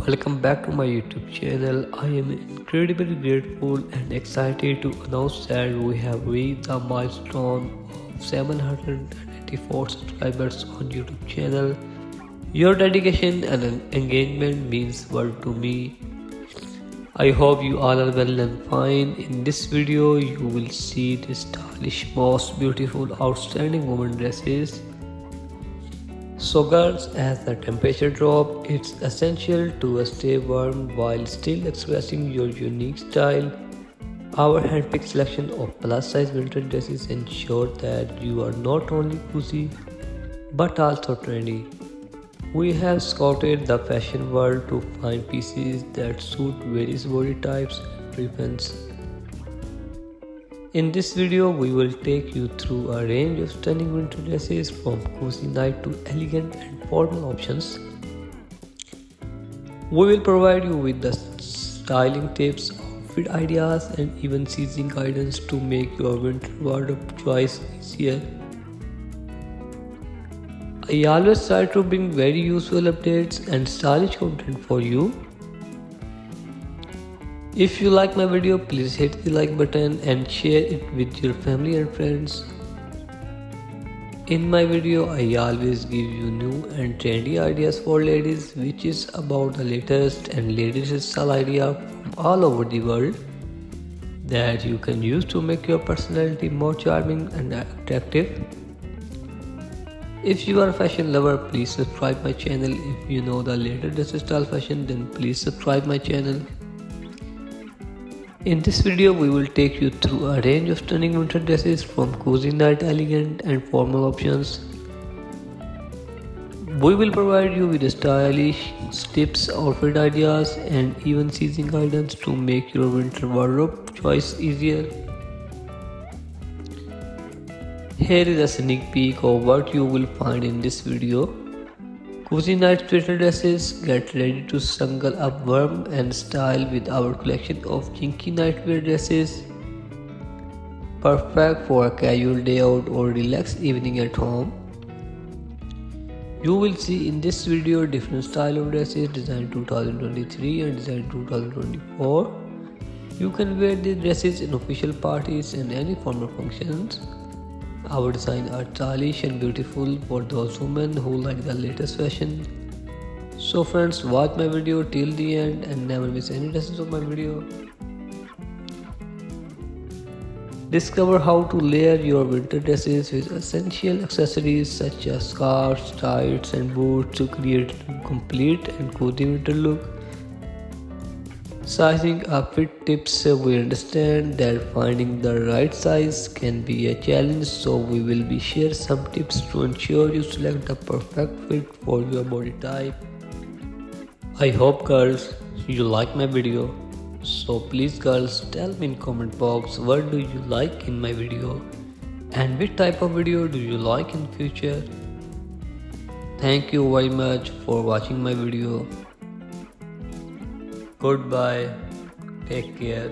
Welcome back to my YouTube channel. I am incredibly grateful and excited to announce that we have reached the milestone of 784 subscribers on YouTube channel. Your dedication and engagement means world to me. I hope you all are well and fine. In this video, you will see the stylish, most beautiful, outstanding women dresses. So girls, as the temperature drops, it's essential to stay warm while still expressing your unique style. Our handpicked selection of plus size winter dresses ensure that you are not only cozy but also trendy. We have scouted the fashion world to find pieces that suit various body types and preferences. In this video, we will take you through a range of stunning winter dresses from cozy night to elegant and formal options. We will provide you with the styling tips, outfit ideas, and even season guidance to make your winter wardrobe choice easier. I always try to bring very useful updates and stylish content for you. If you like my video, please hit the like button and share it with your family and friends. In my video, I always give you new and trendy ideas for ladies, which is about the latest and latest style idea from all over the world that you can use to make your personality more charming and attractive. If you are a fashion lover, please subscribe my channel. If you know the latest style fashion, then please subscribe my channel. In this video, we will take you through a range of stunning winter dresses from cozy night, elegant and formal options. We will provide you with stylish tips, outfit ideas and even season guidance to make your winter wardrobe choice easier. Here is a sneak peek of what you will find in this video. Cozy night winter dresses. Get ready to snuggle up warm and style with our collection of kinky nightwear dresses. Perfect for a casual day out or relaxed evening at home. You will see in this video different style of dresses designed 2023 and designed 2024. You can wear these dresses in official parties and any formal functions. Our designs are stylish and beautiful for those women who like the latest fashion. So friends, watch my video till the end and never miss any dresses of my video. Discover how to layer your winter dresses with essential accessories such as scarves, tights and boots to create a complete and cozy winter look. Sizing up fit tips. We understand that finding the right size can be a challenge, so we will be share some tips to ensure you select the perfect fit for your body type. I hope girls you like my video. So please girls, tell me in comment box what do you like in my video and which type of video do you like in future. Thank you very much for watching my video. Goodbye. Take care.